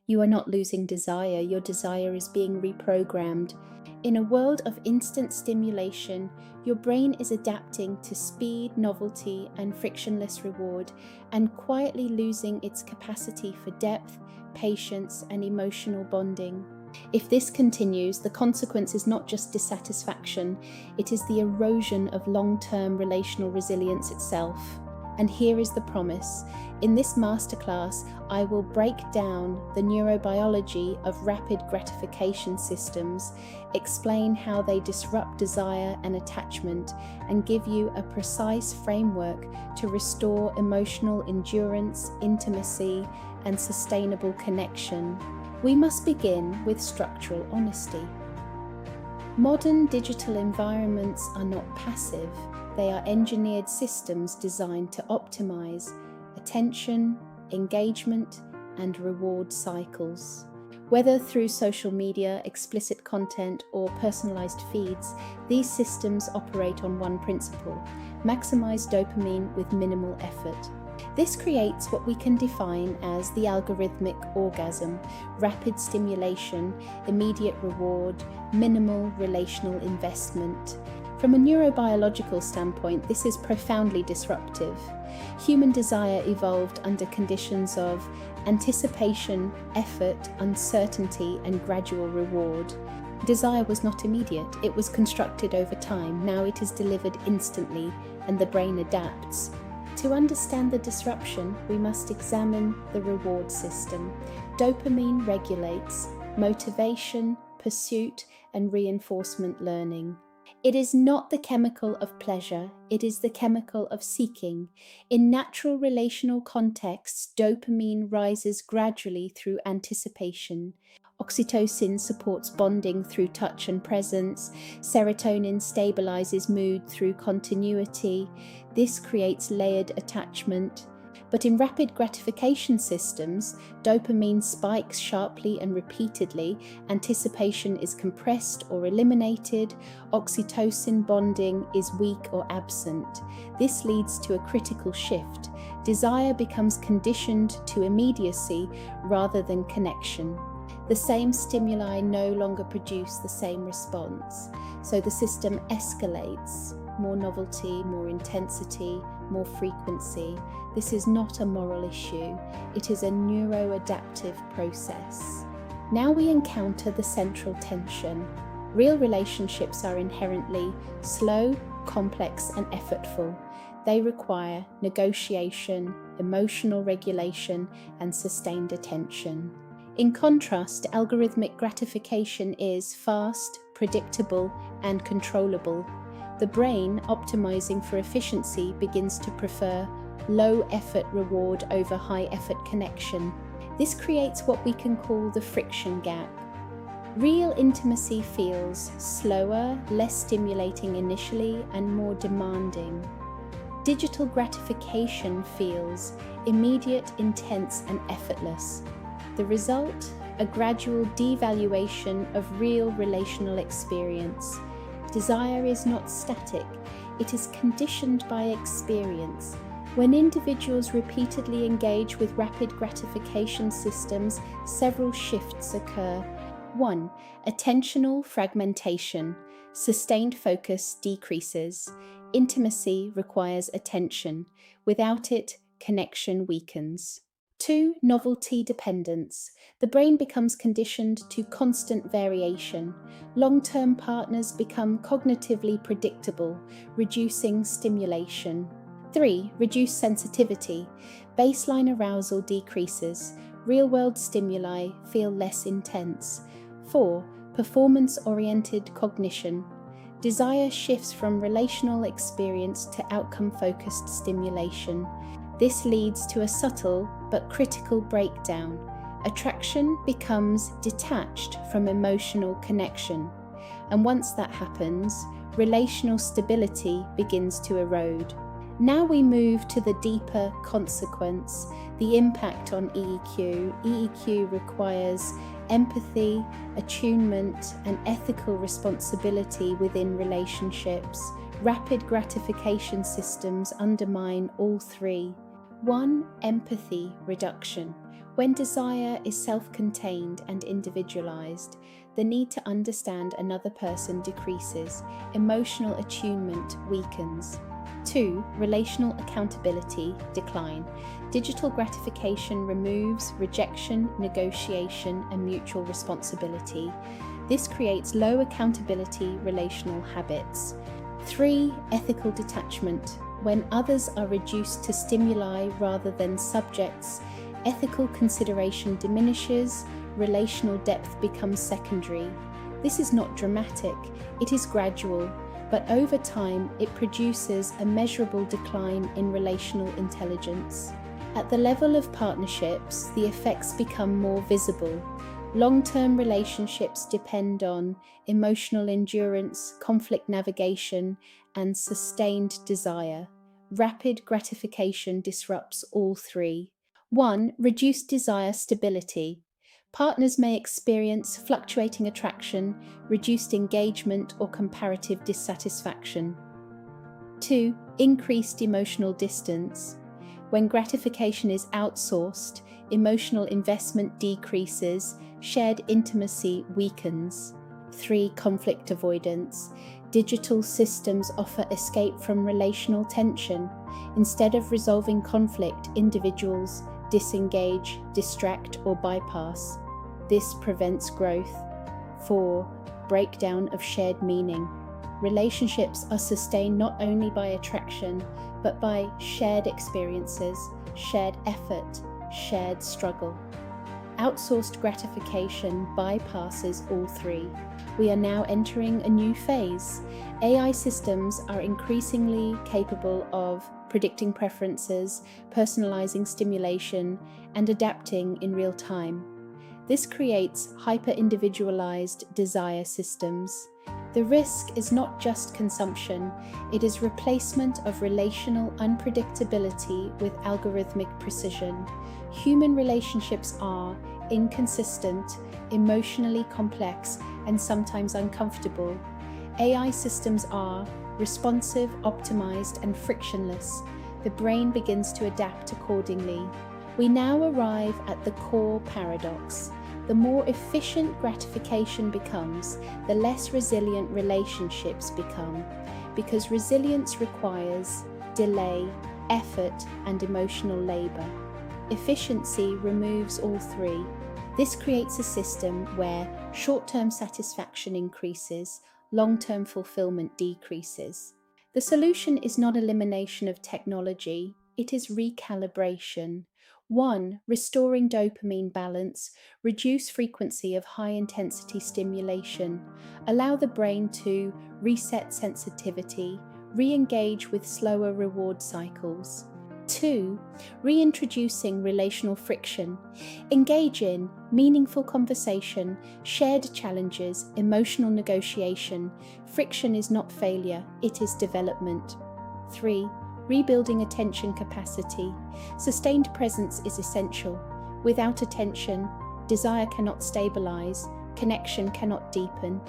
You are not losing desire, your desire is being reprogrammed. In a world of instant stimulation, your brain is adapting to speed, novelty, and frictionless reward, and quietly losing its capacity for depth, patience, and emotional bonding. If this continues, the consequence is not just dissatisfaction, it is the erosion of long-term relational resilience itself. And here is the promise. In this masterclass, I will break down the neurobiology of rapid gratification systems, explain how they disrupt desire and attachment, and give you a precise framework to restore emotional endurance, intimacy, and sustainable connection. We must begin with structural honesty. Modern digital environments are not passive. They are engineered systems designed to optimize attention, engagement, and reward cycles. Whether through social media, explicit content, or personalized feeds, these systems operate on one principle: maximize dopamine with minimal effort. This creates what we can define as the algorithmic orgasm: rapid stimulation, immediate reward, minimal relational investment. From a neurobiological standpoint, this is profoundly disruptive. Human desire evolved under conditions of anticipation, effort, uncertainty, and gradual reward. Desire was not immediate, it was constructed over time. Now it is delivered instantly, and the brain adapts. To understand the disruption, we must examine the reward system. Dopamine regulates motivation, pursuit, and reinforcement learning. It is not the chemical of pleasure, it is the chemical of seeking. In natural relational contexts, dopamine rises gradually through anticipation. Oxytocin supports bonding through touch and presence. Serotonin stabilizes mood through continuity. This creates layered attachment. But in rapid gratification systems, dopamine spikes sharply and repeatedly, anticipation is compressed or eliminated, oxytocin bonding is weak or absent. This leads to a critical shift. Desire becomes conditioned to immediacy rather than connection. The same stimuli no longer produce the same response, so the system escalates. More novelty, more intensity, more frequency. This is not a moral issue, it is a neuroadaptive process. Now we encounter the central tension. Real relationships are inherently slow, complex, and effortful. They require negotiation, emotional regulation, and sustained attention. In contrast, algorithmic gratification is fast, predictable, and controllable. The brain, optimizing for efficiency, begins to prefer low-effort reward over high-effort connection. This creates what we can call the friction gap. Real intimacy feels slower, less stimulating initially, and more demanding. Digital gratification feels immediate, intense, and effortless. The result? A gradual devaluation of real relational experience. Desire is not static, it is conditioned by experience. When individuals repeatedly engage with rapid gratification systems, several shifts occur. 1. Attentional fragmentation. Sustained focus decreases. Intimacy requires attention. Without it, connection weakens. 2. Novelty dependence. The brain becomes conditioned to constant variation. Long-term partners become cognitively predictable, reducing stimulation. 3. Reduced sensitivity. Baseline arousal decreases. Real-world stimuli feel less intense. 4. Performance-oriented cognition. Desire shifts from relational experience to outcome-focused stimulation. This leads to a subtle but critical breakdown. Attraction becomes detached from emotional connection. And once that happens, relational stability begins to erode. Now we move to the deeper consequence, the impact on EEQ. EEQ requires empathy, attunement, and ethical responsibility within relationships. Rapid gratification systems undermine all three. 1. Empathy reduction. When desire is self-contained and individualized, the need to understand another person decreases, emotional attunement weakens. 2. Relational accountability decline. Digital gratification removes rejection, negotiation, and mutual responsibility. This creates low accountability relational habits. 3. Ethical detachment. When others are reduced to stimuli rather than subjects, ethical consideration diminishes, relational depth becomes secondary. This is not dramatic, it is gradual, but over time it produces a measurable decline in relational intelligence. At the level of partnerships, the effects become more visible. Long-term relationships depend on emotional endurance, conflict navigation, and sustained desire. Rapid gratification disrupts all three. 1. Reduced desire stability. Partners may experience fluctuating attraction, reduced engagement, or comparative dissatisfaction. 2. Increased emotional distance. When gratification is outsourced, emotional investment decreases, shared intimacy weakens. 3. Conflict avoidance. Digital systems offer escape from relational tension. Instead of resolving conflict, individuals disengage, distract, or bypass. This prevents growth. 4. Breakdown of shared meaning. Relationships are sustained not only by attraction, but by shared experiences, shared effort, shared struggle. Outsourced gratification bypasses all three. We are now entering a new phase. AI systems are increasingly capable of predicting preferences, personalizing stimulation, and adapting in real time. This creates hyper-individualized desire systems. The risk is not just consumption, it is replacement of relational unpredictability with algorithmic precision. Human relationships are inconsistent, emotionally complex, and sometimes uncomfortable. AI systems are responsive, optimized, and frictionless. The brain begins to adapt accordingly. We now arrive at the core paradox. The more efficient gratification becomes, the less resilient relationships become, because resilience requires delay, effort, and emotional labor. Efficiency removes all three. This creates a system where short-term satisfaction increases, long-term fulfillment decreases. The solution is not elimination of technology, it is recalibration. 1. Restoring dopamine balance. Reduce frequency of high-intensity stimulation. Allow the brain to reset sensitivity, re-engage with slower reward cycles. 2. Reintroducing relational friction. Engage in meaningful conversation, shared challenges, emotional negotiation. Friction is not failure, it is development. 3. Rebuilding attention capacity. Sustained presence is essential. Without attention, desire cannot stabilize, connection cannot deepen.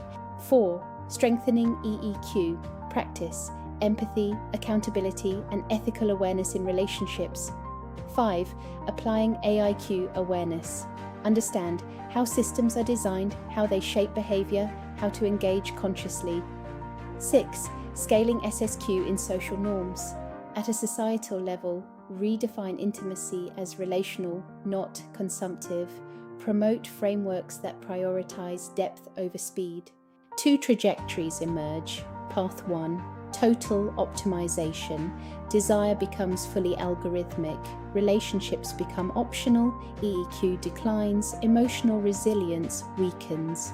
4. Strengthening EEQ. Practice empathy, accountability, and ethical awareness in relationships. 5. Applying AIQ awareness. Understand how systems are designed, how they shape behavior, how to engage consciously. 6. Scaling SSQ in social norms. At a societal level, redefine intimacy as relational, not consumptive. Promote frameworks that prioritize depth over speed. 2 trajectories emerge. Path 1. Total optimization. Desire becomes fully algorithmic. Relationships become optional. EEQ declines. Emotional resilience weakens.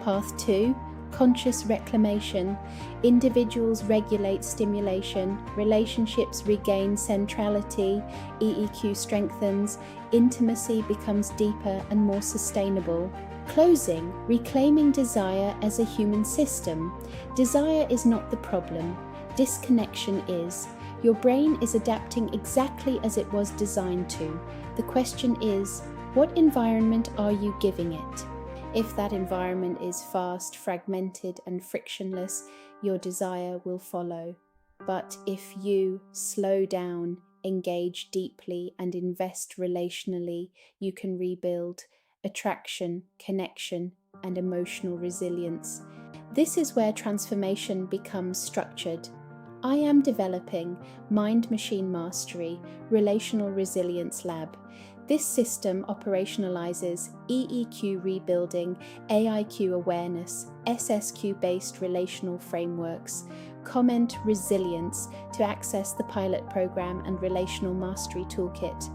Path 2. Conscious reclamation. Individuals regulate stimulation. Relationships regain centrality. EEQ strengthens. Intimacy becomes deeper and more sustainable. Closing, reclaiming desire as a human system. Desire is not the problem. Disconnection is. Your brain is adapting exactly as it was designed to. The question is, what environment are you giving it? If that environment is fast, fragmented, and frictionless, your desire will follow. But if you slow down, engage deeply, and invest relationally, you can rebuild attraction, connection, and emotional resilience. This is where transformation becomes structured. I am developing Mind Machine Mastery Relational Resilience Lab. This system operationalizes EEQ rebuilding, AIQ awareness, SSQ-based relational frameworks, comment resilience to access the pilot program and relational mastery toolkit.